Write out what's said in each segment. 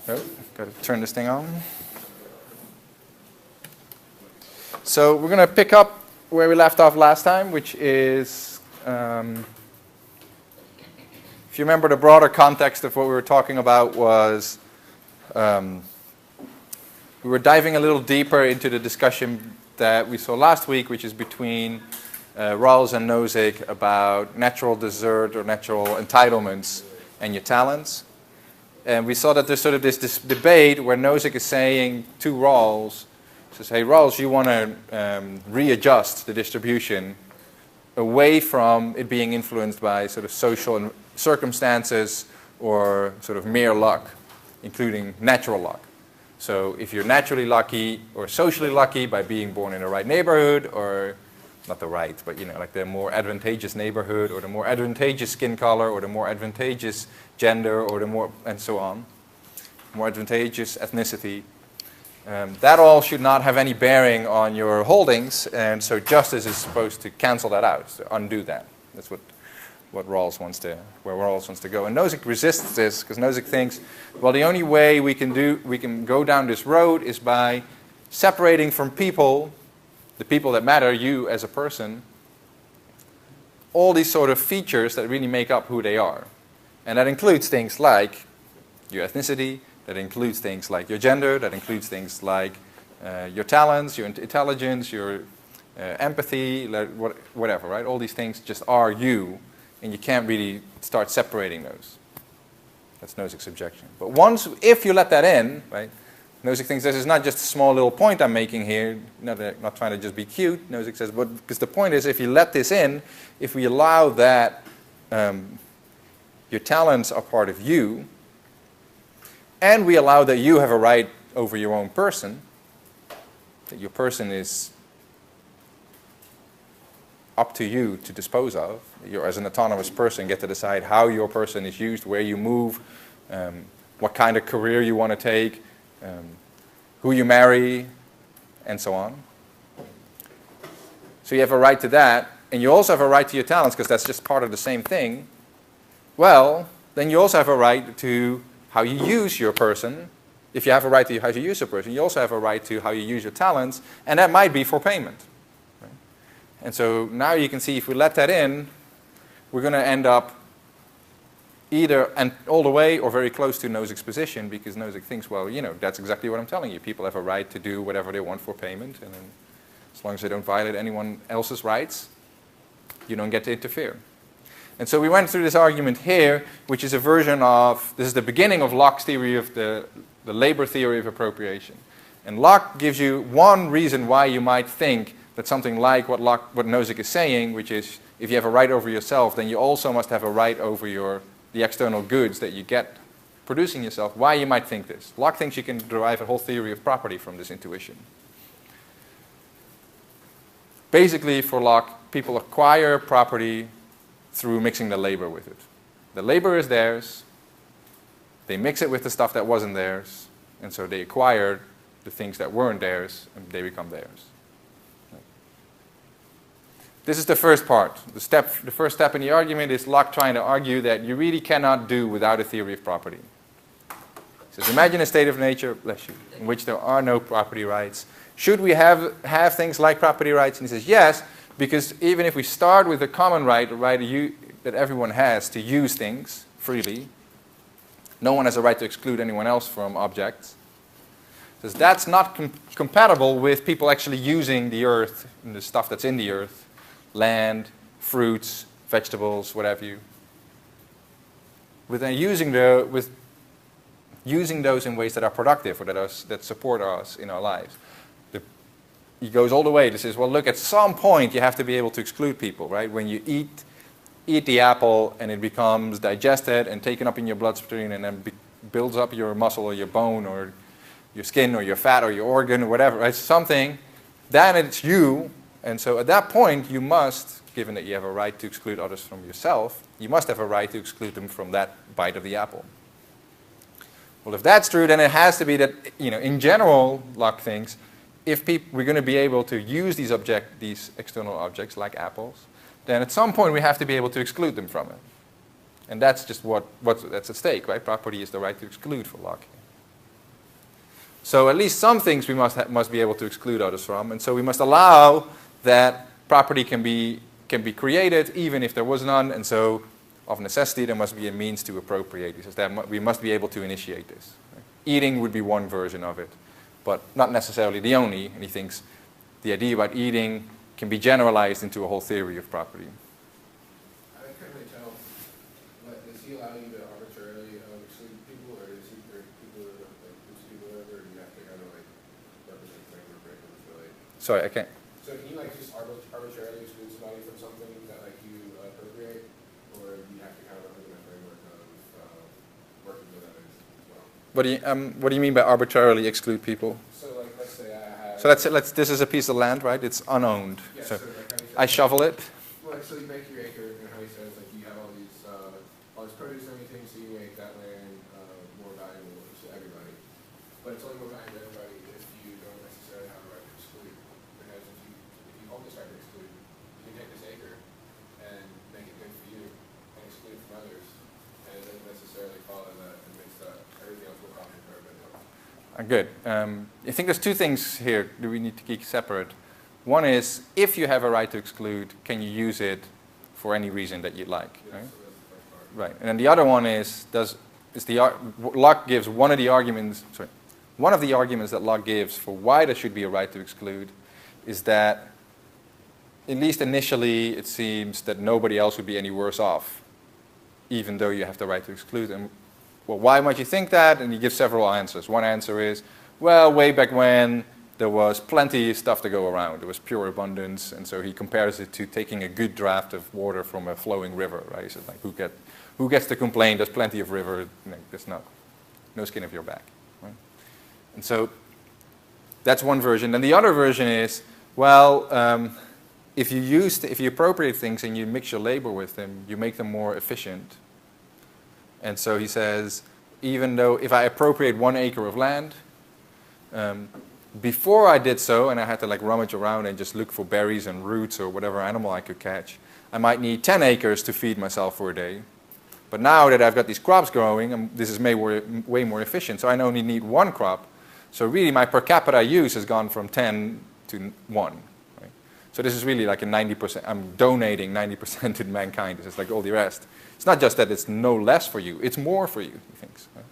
Oh, got to turn this thing on. So we're going to pick up where we left off last time, which is, if you remember, the broader context of what we were talking about was we were diving a little deeper into the discussion that we saw last week, which is between Rawls and Nozick about natural desert or natural entitlements and your talents. And we saw that there's sort of this debate where Nozick is saying to Rawls, says, hey, Rawls, you want to readjust the distribution away from it being influenced by sort of social circumstances or sort of mere luck, including natural luck. So if you're naturally lucky or socially lucky by being born in the right neighborhood, or not the right, but like the more advantageous neighborhood, or the more advantageous skin color, or the more advantageous gender, or the more, and so on, more advantageous ethnicity, that all should not have any bearing on your holdings, and so justice is supposed to cancel that out, to undo that. That's what Rawls wants to, where Rawls wants to go. And Nozick resists this because Nozick thinks, well, the only way we can go down this road is by separating from people, the people that matter, you as a person, all these sort of features that really make up who they are. And that includes things like your ethnicity, that includes things like your gender, that includes things like your talents, your intelligence, your empathy, whatever, right? All these things just are you, and you can't really start separating those. That's Nozick's objection. But if you let that in, right, Nozick thinks this is not just a small little point I'm making here, not trying to just be cute. Nozick says, but because the point is, if you let this in, if we allow that your talents are part of you, and we allow that you have a right over your own person, that your person is up to you to dispose of. You, as an autonomous person, get to decide how your person is used, where you move, what kind of career you want to take, who you marry, and so on. So you have a right to that, and you also have a right to your talents, because that's just part of the same thing. Well, then you also have a right to how you use your person. If you have a right to how you use your person, you also have a right to how you use your talents, and that might be for payment. Right? And so now you can see if we let that in, we're going to end up either and all the way or very close to Nozick's position, because Nozick thinks, well, that's exactly what I'm telling you. People have a right to do whatever they want for payment, and then as long as they don't violate anyone else's rights, you don't get to interfere. And so we went through this argument here, which is a version of, this is the beginning of Locke's theory of the labor theory of appropriation. And Locke gives you one reason why you might think that something like what Nozick is saying, which is if you have a right over yourself, then you also must have a right over the external goods that you get producing yourself. Why you might think this. Locke thinks you can derive a whole theory of property from this intuition. Basically, for Locke, people acquire property through mixing the labor with it. The labor is theirs. They mix it with the stuff that wasn't theirs, and so they acquired the things that weren't theirs, and they become theirs. This is the first part. The first step in the argument is Locke trying to argue that you really cannot do without a theory of property. He says, imagine a state of nature, bless you, in which there are no property rights. Should we have things like property rights? And he says, yes, because even if we start with the common right, the right that everyone has to use things freely, no one has a right to exclude anyone else from objects. He says that's not compatible with people actually using the earth and the stuff that's in the earth. Land, fruits, vegetables, whatever you. With using those in ways that are productive or that support us in our lives. He goes all the way to say, well, look, at some point you have to be able to exclude people, right? When you eat the apple and it becomes digested and taken up in your bloodstream and then builds up your muscle or your bone or your skin or your fat or your organ or whatever, right? Something, then it's you. And so at that point, you must, given that you have a right to exclude others from yourself, you must have a right to exclude them from that bite of the apple. Well, if that's true, then it has to be that, in general, Locke thinks, if we're going to be able to use these external objects like apples, then at some point we have to be able to exclude them from it. And that's just that's at stake, right? Property is the right to exclude for Locke. So at least some things we must be able to exclude others from, and so we must allow that property can be created even if there was none, and so of necessity there must be a means to appropriate. He says that we must be able to initiate this. Right? Eating would be one version of it, but not necessarily the only, and he thinks the idea about eating can be generalized into a whole theory of property. I can't really tell. Does he allow you to arbitrarily exclude people, or does he bring people that exclude whatever, or do you have to kind of like represent the framework right? Sorry, I can't. So can you like just arbitrarily exclude somebody from something that like you appropriate, or do you have to kind of represent a framework of working with others as well? What do you mean by arbitrarily exclude people? So like let's say I have. So this is a piece of land, right? It's unowned. Yeah, so like I shovel it. Well, so you make your acre, and how he says like you have all this produce and everything, so you make that land more valuable to everybody. But it's only more valuable to everybody if you don't necessarily have the right to exclude. Because if you hold this right to exclude, you can take this acre and make it good for you and exclude from others, and it doesn't necessarily follow that it makes everything else more valuable for everybody else. Good. I think there's two things here that we need to keep separate. One is, if you have a right to exclude, can you use it for any reason that you'd like? Yes, Right? so that's the first part. Right. And then the other one is, Locke gives one of the arguments that Locke gives for why there should be a right to exclude is that, at least initially, it seems that nobody else would be any worse off, even though you have the right to exclude. And well, why might you think that? And he gives several answers. One answer is, well, way back when, there was plenty of stuff to go around. There was pure abundance, and so he compares it to taking a good draft of water from a flowing river, right? He says, like, who gets to complain? There's plenty of river. There's no skin off your back, right? And so that's one version. And the other version is, well, if you appropriate things and you mix your labor with them, you make them more efficient. And so he says, even though if I appropriate 1 acre of land, before I did so, and I had to like rummage around and just look for berries and roots or whatever animal I could catch, I might need 10 acres to feed myself for a day. But now that I've got these crops growing, this is way more efficient, so I only need 1 crop. So really my per capita use has gone from 10 to 1. Right? So this is really like a 90%, I'm donating 90% to mankind. It's like all the rest. It's not just that it's no less for you, it's more for you, he thinks. Right?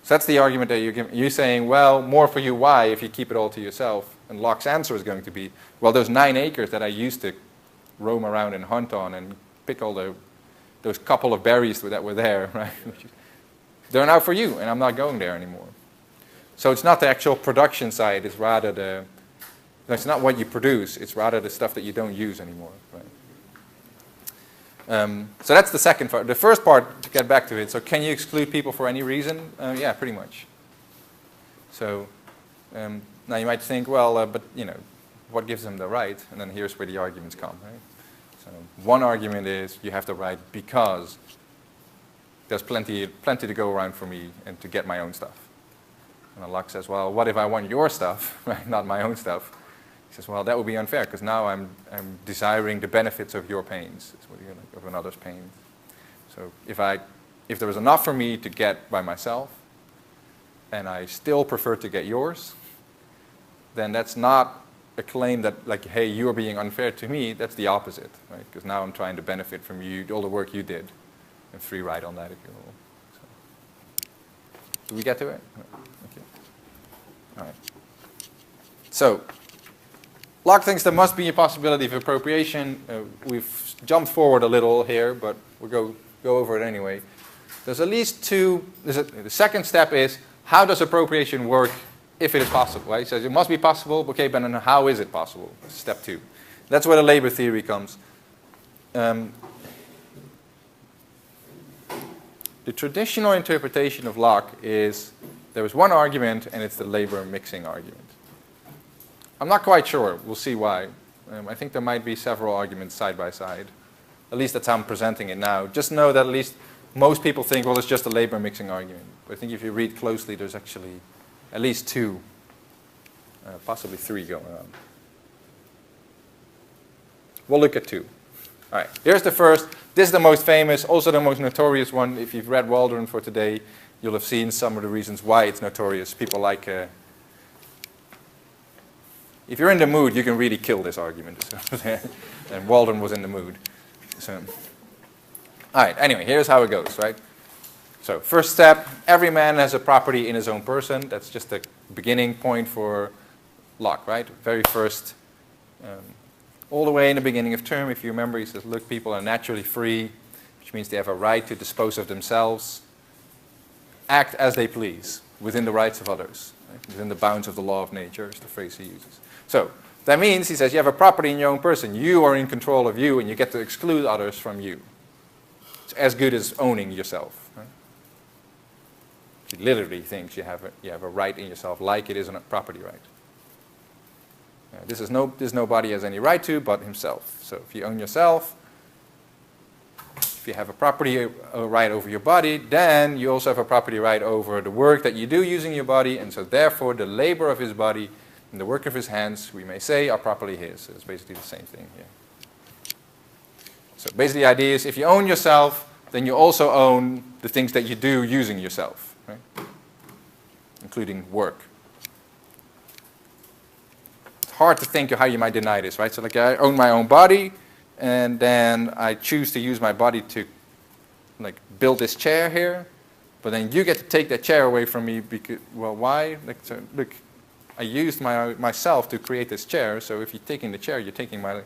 So that's the argument that you're giving. You're saying, well, more for you, why, if you keep it all to yourself? And Locke's answer is going to be, well, those 9 acres that I used to roam around and hunt on and pick all those couple of berries that were there, right? They're now for you, and I'm not going there anymore. So it's not the actual production side, it's rather it's not what you produce, it's rather the stuff that you don't use anymore, right? So that's the second part. The first part, to get back to it, so can you exclude people for any reason? Yeah, pretty much. So now you might think, well, but what gives them the right? And then here's where the arguments come, right? So one argument is you have the right because there's plenty to go around for me and to get my own stuff. And then Locke says, well, what if I want your stuff, right? Not my own stuff? He says, well, that would be unfair because now I'm desiring the benefits of your pains, of another's pain. So if there was enough for me to get by myself, and I still prefer to get yours, then that's not a claim that, like, hey, you're being unfair to me. That's the opposite, right? Because now I'm trying to benefit from you, all the work you did, and free ride on that if you will. So, do we get to it? Okay. All right. So Locke thinks there must be a possibility of appropriation. We've jumped forward a little here, but we'll go over it anyway. There's at least two. The second step is, how does appropriation work if it is possible? Right? He says it must be possible. Okay, but then how is it possible? Step 2. That's where the labor theory comes. The traditional interpretation of Locke is there is one argument, and it's the labor mixing argument. I'm not quite sure. We'll see why. I think there might be several arguments side by side. At least that's how I'm presenting it now. Just know that at least most people think, well, it's just a labor mixing argument. But I think if you read closely, there's actually at least 2, possibly 3 going on. We'll look at 2. All right, here's the first. This is the most famous, also the most notorious one. If you've read Waldron for today, you'll have seen some of the reasons why it's notorious. People like if you're in the mood, you can really kill this argument. And Walden was in the mood. So, all right, anyway, here's how it goes, right? So first step, every man has a property in his own person. That's just the beginning point for Locke, right? Very first, all the way in the beginning of term, if you remember, he says, look, people are naturally free, which means they have a right to dispose of themselves, act as they please, within the rights of others, right? Within the bounds of the law of nature is the phrase he uses. So that means, he says, you have a property in your own person. You are in control of you, and you get to exclude others from you. It's as good as owning yourself. Right? He literally thinks you have a right in yourself, like it is a property right. This nobody has any right to but himself. So if you own yourself, if you have a property right over your body, then you also have a property right over the work that you do using your body, and so therefore the labor of his body and the work of his hands, we may say, are properly his. So it's basically the same thing here. So basically the idea is, if you own yourself, then you also own the things that you do using yourself, right? Including work. It's hard to think of how you might deny this, right? So like, I own my own body, and then I choose to use my body to like build this chair here, but then you get to take that chair away from me because, well, why? Like, so, look, I used myself to create this chair, so if you're taking the chair, you're taking my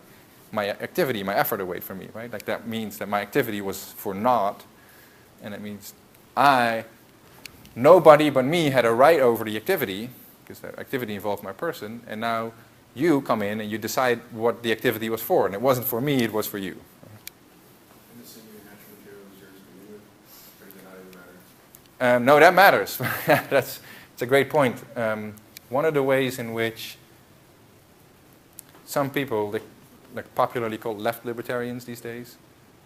activity, my effort away from me, right? Like that means that my activity was for naught, and it means nobody but me had a right over the activity, because the activity involved my person, and now you come in and you decide what the activity was for, and it wasn't for me, it was for you. And the same natural material is yours to begin with, or does it not even matter? No, that matters. That's a great point. One of the ways in which some people, like popularly called left libertarians these days,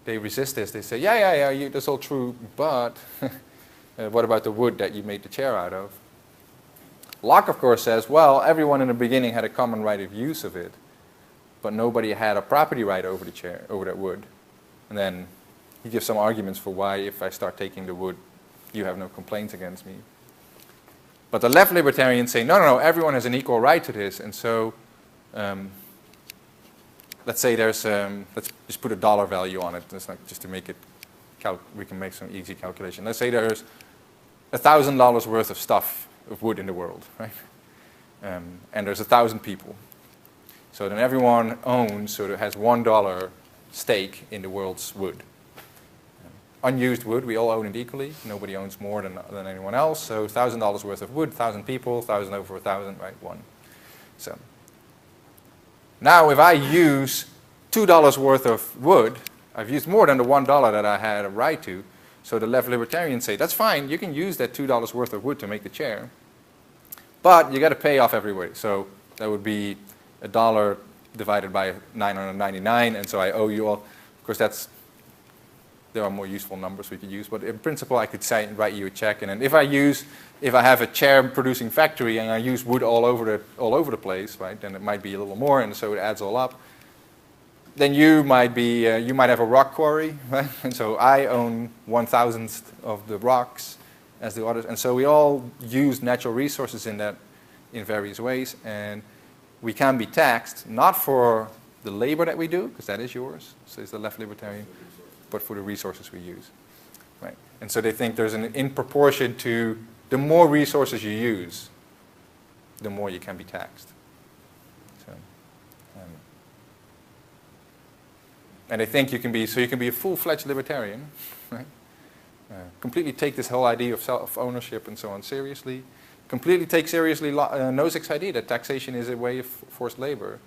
they resist this. They say, yeah, that's all true, but what about the wood that you made the chair out of? Locke, of course, says, well, everyone in the beginning had a common right of use of it, but nobody had a property right over the chair, over that wood. And then he gives some arguments for why, if I start taking the wood, you have no complaints against me. But the left libertarians say, no, everyone has an equal right to this, and so let's say there's, let's just put a dollar value on it, just to make it, we can make some easy calculation. Let's say there's $1,000 worth of stuff, of wood in the world, right? And there's 1,000 people. So then everyone owns, so it has $1 stake in the world's wood. Unused wood, we all own it equally. Nobody owns more than anyone else. So $1,000 worth of wood, 1,000 people, 1,000 over 1,000, right? 1. So now if I use $2 worth of wood, I've used more than the $1 that I had a right to. So the left libertarians say, that's fine, you can use that $2 worth of wood to make the chair, but you got to pay off everybody. So that would be $1 divided by 999, and so I owe you all. Of course, there are more useful numbers we could use, but in principle I could say, write you a check, and then if I have a chair producing factory and I use wood all over the place, right, then it might be a little more, and so it adds all up. Then you might have a rock quarry, right? And so I own 1,000th of the rocks as the others, and so we all use natural resources in various ways, and we can be taxed not for the labor that we do, because that is yours, says the left libertarian, but for the resources we use, right? And so they think there's in proportion to the more resources you use, the more you can be taxed. And they think you can be a full-fledged libertarian, right? Completely take this whole idea of self-ownership and so on seriously. Completely take seriously Nozick's idea that taxation is a way of forced labor,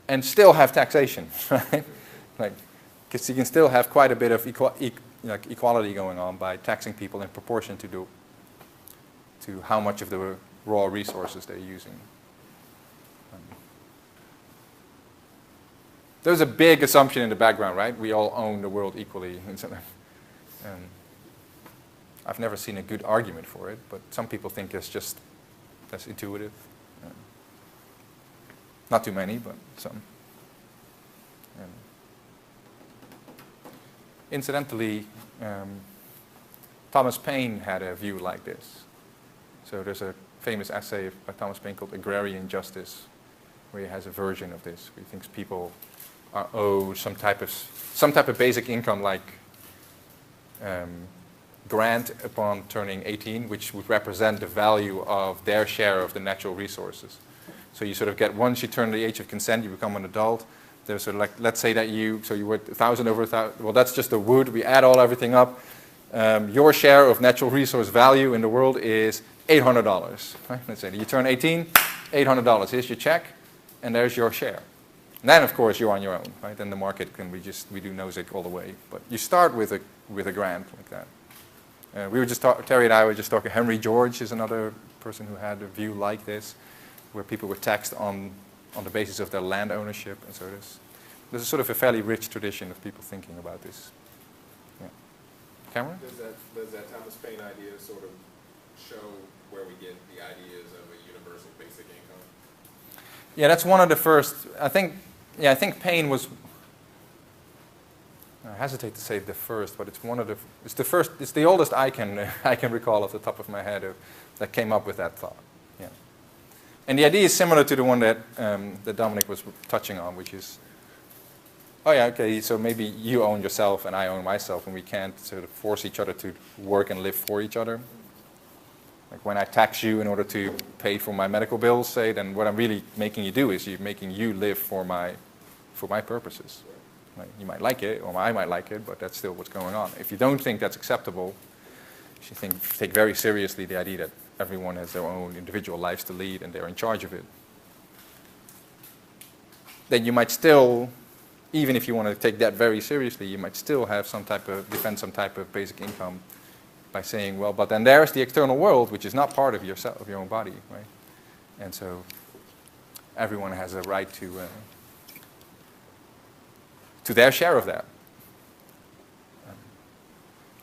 and still have taxation, right? Like, because you can still have quite a bit of equality going on by taxing people in proportion to how much of the raw resources they're using. There's a big assumption in the background, right? We all own the world equally. I've never seen a good argument for it, but some people think that's intuitive. Not too many, but some. Incidentally, Thomas Paine had a view like this. So there's a famous essay by Thomas Paine called Agrarian Justice, where he has a version of this, where he thinks people are owed some type of basic income, like grant upon turning 18, which would represent the value of their share of the natural resources. So you sort of get, once you turn the age of consent, you become an adult. There's sort of like, let's say that you were 1,000 over 1,000. Well, that's just the wood. We add everything up. Your share of natural resource value in the world is $800. Right? Let's say you turn 18, $800. Here's your check, and there's your share. And then, of course, you're on your own. Right? Then the market can we do Nozick all the way. But you start with a grant like that. We were just Terry and I were just talking. Henry George is another person who had a view like this, where people were taxed on the basis of their land ownership, and so there's a sort of a fairly rich tradition of people thinking about this. Yeah. Cameron? Does that Thomas Paine idea sort of show where we get the ideas of a universal basic income? Yeah, that's one of the first. I think Paine was. I hesitate to say the first, but it's one of the. It's the first. It's the oldest I can recall off the top of my head that came up with that thought. Yeah. And the idea is similar to the one that Dominic was touching on, which is, oh yeah, okay, so maybe you own yourself and I own myself, and we can't sort of force each other to work and live for each other. Like when I tax you in order to pay for my medical bills, say, then what I'm really making you do is making you live for my purposes. Right? You might like it, or I might like it, but that's still what's going on. If you don't think that's acceptable, you should take very seriously the idea that everyone has their own individual lives to lead and they're in charge of it. Then you might still, even if you want to take that very seriously, you might still have defend some type of basic income by saying, well, but then there's the external world, which is not part of yourself, of your own body, right? And so everyone has a right to their share of that.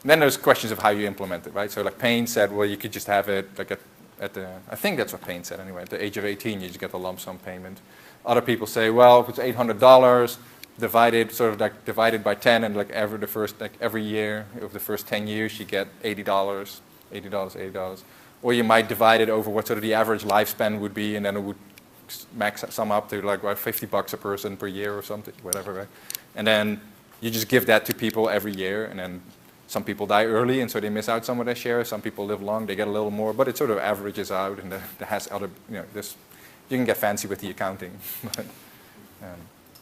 Then there's questions of how you implement it, right? So like Paine said, well, you could just have it like at the, I think that's what Paine said anyway, at the age of 18, you just get a lump sum payment. Other people say, well, if it's $800 divided by 10, and like every year of the first 10 years, you get $80. Or you might divide it over what sort of the average lifespan would be, and then it would sum up to like $50 a person per year or something, whatever, right? And then you just give that to people every year, and then some people die early, and so they miss out some of their share. Some people live long, they get a little more, but it sort of averages out, and that has other, you can get fancy with the accounting. But,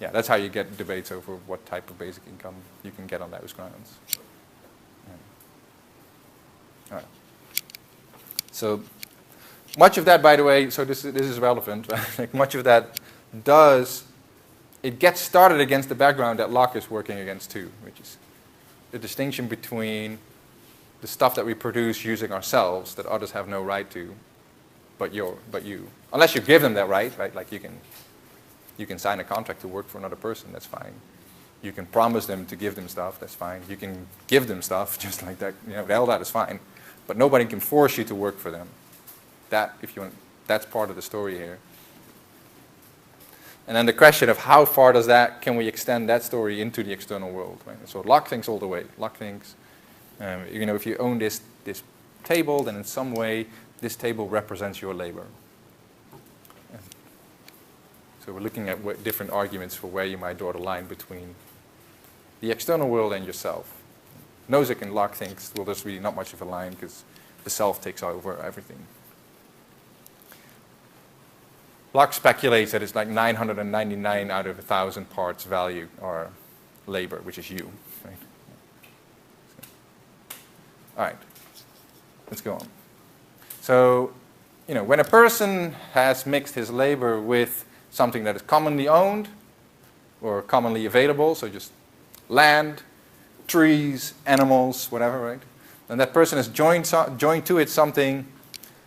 yeah, that's how you get debates over what type of basic income you can get on those grounds. Yeah. All right. So much of that, by the way, so this is relevant. Like much of that it gets started against the background that Locke is working against too, which is the distinction between the stuff that we produce using ourselves that others have no right to, but you. Unless you give them that right? Like you can sign a contract to work for another person, that's fine. You can promise them to give them stuff, that's fine. You can give them stuff just like that, all that is fine. But nobody can force you to work for them. That's part of the story here. And then the question of how far can we extend that story into the external world, right? So Locke thinks all the way. Locke thinks, if you own this table, then in some way this table represents your labor. So we're looking at different arguments for where you might draw the line between the external world and yourself. Nozick and Locke thinks, well, there's really not much of a line because the self takes over everything. Locke speculates that it's like 999 out of 1,000 parts value or labor, which is you. Right? All right, let's go on. So, when a person has mixed his labor with something that is commonly owned or commonly available, so just land, trees, animals, whatever, right? And that person has joined to it something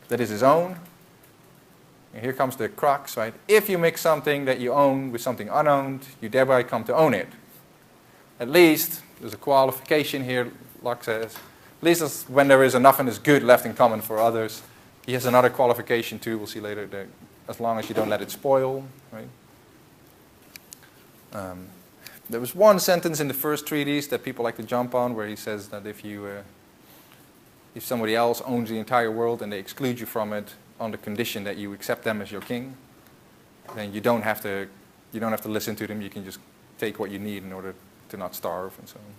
that is his own. And here comes the crux, right? If you mix something that you own with something unowned, you thereby come to own it. At least, there's a qualification here, Locke says. At least when there is enough and is good left in common for others. He has another qualification too, we'll see later, that as long as you don't let it spoil, right? There was one sentence in the first treatise that people like to jump on where he says that if somebody else owns the entire world and they exclude you from it on the condition that you accept them as your king, then you don't have to listen to them. You can just take what you need in order to not starve and so on.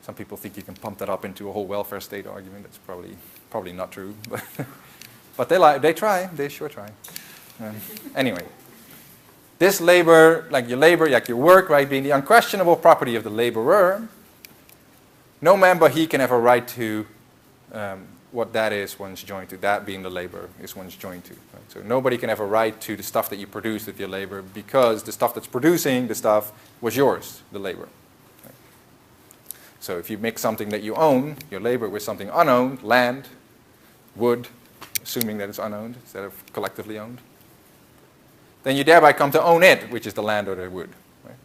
Some people think you can pump that up into a whole welfare state argument. That's probably not true, but they try. They sure try. Anyway, this labor, like your work, right, being the unquestionable property of the laborer, no man but he can have a right to what that is one's joined to. That being the labor is one's joined to. Right? So nobody can have a right to the stuff that you produce with your labor because the stuff that's producing the stuff was yours, the labor. Right? So if you mix something that you own, your labor, with something unowned, land, wood, assuming that it's unowned instead of collectively owned, then you thereby come to own it, which is the land or the wood. Right?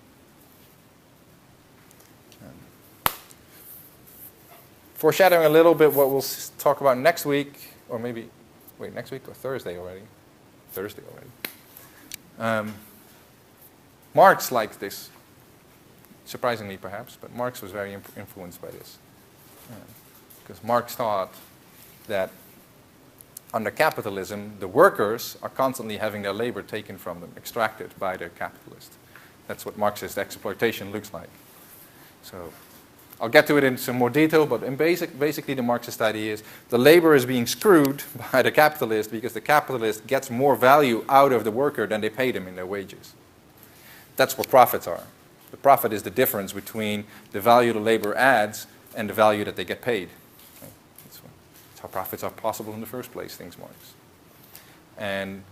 Foreshadowing a little bit what we'll talk about next week, or maybe, wait, next week or Thursday already? Thursday already. Marx liked this, surprisingly perhaps, but Marx was very influenced by this. Because Marx thought that under capitalism, the workers are constantly having their labor taken from them, extracted by the capitalist. That's what Marxist exploitation looks like. So I'll get to it in some more detail, but basically the Marxist idea is the labor is being screwed by the capitalist because the capitalist gets more value out of the worker than they pay them in their wages. That's what profits are. The profit is the difference between the value the labor adds and the value that they get paid. How profits are possible in the first place, thinks Marx. And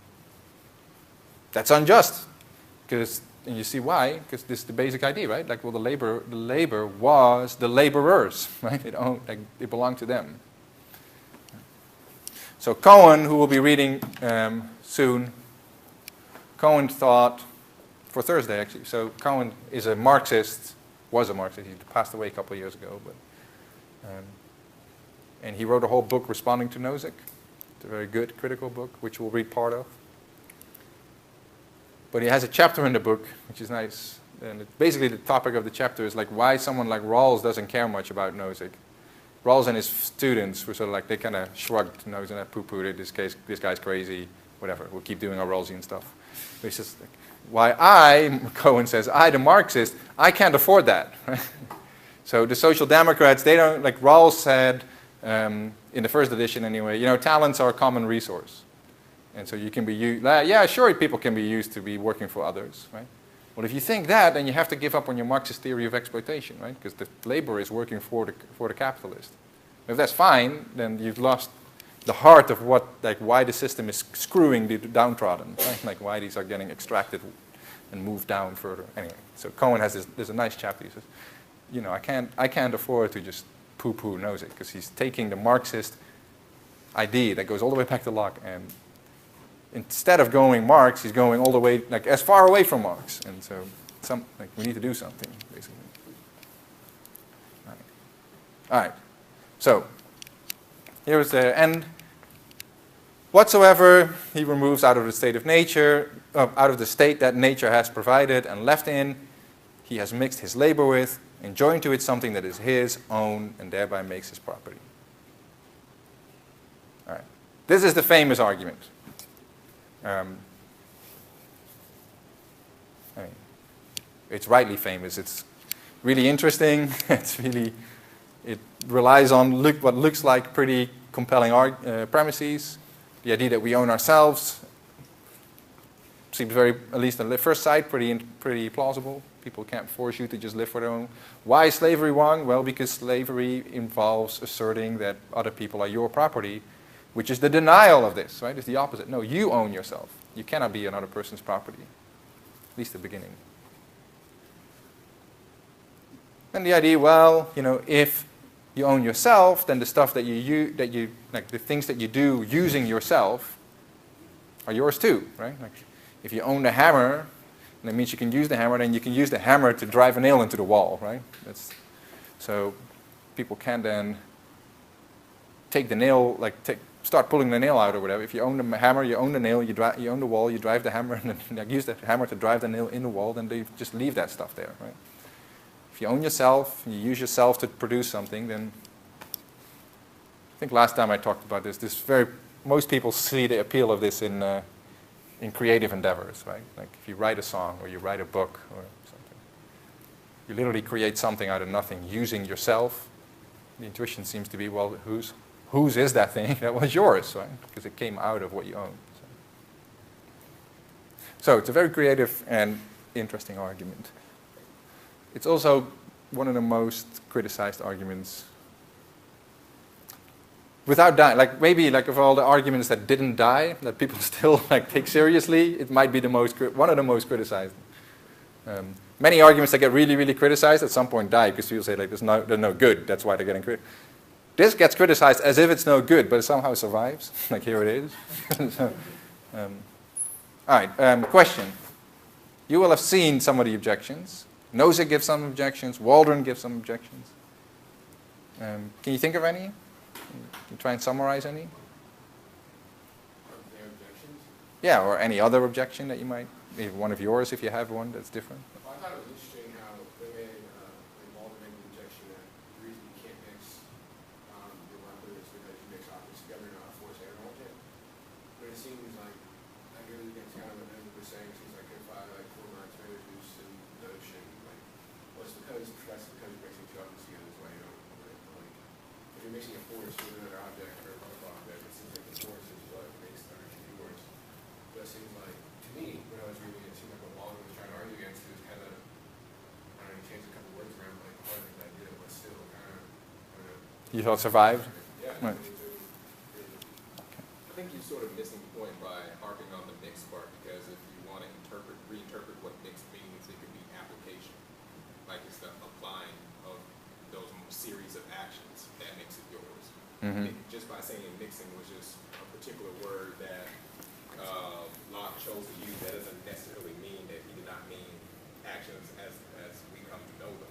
that's unjust, because, and you see why, because this is the basic idea, right? Like, well, the labor was the laborers, right? It belonged to them. So Cohen, who we'll be reading soon, Cohen thought, for Thursday actually, so Cohen is a Marxist, was a Marxist, he passed away a couple of years ago, but and he wrote a whole book responding to Nozick. It's a very good critical book, which we'll read part of. But he has a chapter in the book, which is nice. And basically the topic of the chapter is like why someone like Rawls doesn't care much about Nozick. Rawls and his students were sort of like, they kind of shrugged Nozick and poo-pooed it. This guy's crazy, whatever. We'll keep doing our Rawlsian stuff. But it's just like, why Cohen says, the Marxist, I can't afford that. So the Social Democrats, they don't, like Rawls said, in the first edition anyway, talents are a common resource. And so you can be used, yeah, sure, people can be used to be working for others, right? Well, if you think that, then you have to give up on your Marxist theory of exploitation, right? Because the labor is working for the capitalist. If that's fine, then you've lost the heart of why the system is screwing the downtrodden, right? Like why these are getting extracted and moved down further. Anyway, so Cohen has there's a nice chapter. He says, I can't afford to just poo-poo Nozick, because he's taking the Marxist idea that goes all the way back to Locke, and instead of going Marx, he's going all the way, like as far away from Marx, and so we need to do something, basically. All right. So here's the end. Whatsoever he removes out of the state of nature, out of the state that nature has provided and left in, he has mixed his labor with, and joined to it something that is his own, and thereby makes his property. All right. This is the famous argument. It's rightly famous. It's really interesting. It relies on what looks like pretty compelling premises. The idea that we own ourselves seems very, at least at the first sight, pretty plausible. People can't force you to just live for their own. Why is slavery wrong? Well, because slavery involves asserting that other people are your property, which is the denial of this, right? It's the opposite. No, you own yourself. You cannot be another person's property, at least the beginning. And the idea, well, if you own yourself, then the stuff that like the things that you do using yourself are yours too, right? Like if you own the hammer, that means you can use the hammer, then you can use the hammer to drive a nail into the wall, right? So people can then take the nail, start pulling the nail out or whatever. If you own the hammer, you own the nail, you own the wall, you drive the hammer, and then use the hammer to drive the nail in the wall, then they just leave that stuff there, right? If you own yourself, you use yourself to produce something, then I think last time I talked about this, most people see the appeal of this in in creative endeavors, right? Like if you write a song or you write a book or something, you literally create something out of nothing using yourself. The intuition seems to be, well, whose is that thing? That was yours, right? Because it came out of what you own. So it's a very creative and interesting argument. It's also one of the most criticized arguments. Without dying, like maybe like of all the arguments that didn't die, that people still like take seriously, it might be one of the most criticized. Many arguments that get really, really criticized at some point die because people say like they're no good. That's why they're getting criticized. This gets criticized as if it's no good, but it somehow survives. Like here it is. So, all right, question. You will have seen some of the objections. Nozick gives some objections. Waldron gives some objections. Can you think of any? Can you try and summarize any? Their objections? Yeah, or any other objection that you might, maybe one of yours if you have one that's different. Well, I thought it was interesting how they made Waldron made the objection that the reason you can't mix your marker is because you mix objects together, not force air an object. But it seems like that goes against kind of what Nozick was saying. Seems like if I like form tomato juice and the ocean, like, well, it's because you're mixing two objects together. That's why you don't. Like, if you're mixing a force with another object or a multiple object, it seems like the force is what makes the energy do worse. But it seems like, to me, when I was reading it, it seemed like what Waldron was trying to argue against is kind of, I don't know, he changed a couple words around, like, part of that idea, but still kind of, I don't know. You thought survived? Yeah. Right. I think you're sort of missing the point by harping on the mixed part, because if you want to reinterpret what mixed means, it could be application. Like it's the applying of those series of actions that makes it yours. Mm-hmm. Just by saying mixing was just a particular word that Locke chose to use, that doesn't necessarily mean that he did not mean actions as we come to know them.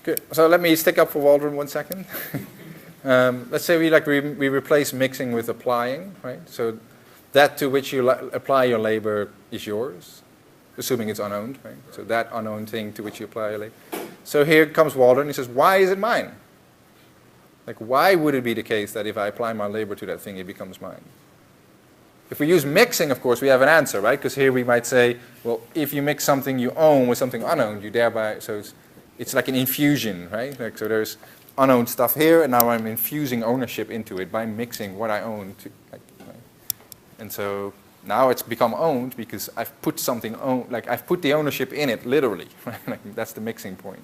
Good. So let me stick up for Waldron 1 second. Let's say we replace mixing with applying, right? So that to which you apply your labor is yours, assuming it's unowned, right? So that unowned thing to which you apply your labor. So here comes Waldron. He says, why is it mine? Like, why would it be the case that if I apply my labor to that thing, it becomes mine? If we use mixing, of course, we have an answer, right? Because here we might say, well, if you mix something you own with something unowned, you thereby, so it's like an infusion, right? Like, so there's unowned stuff here, and now I'm infusing ownership into it by mixing what I own to, like, right? And so now it's become owned because I've put something I've put the ownership in it, literally, right? Like, that's the mixing point.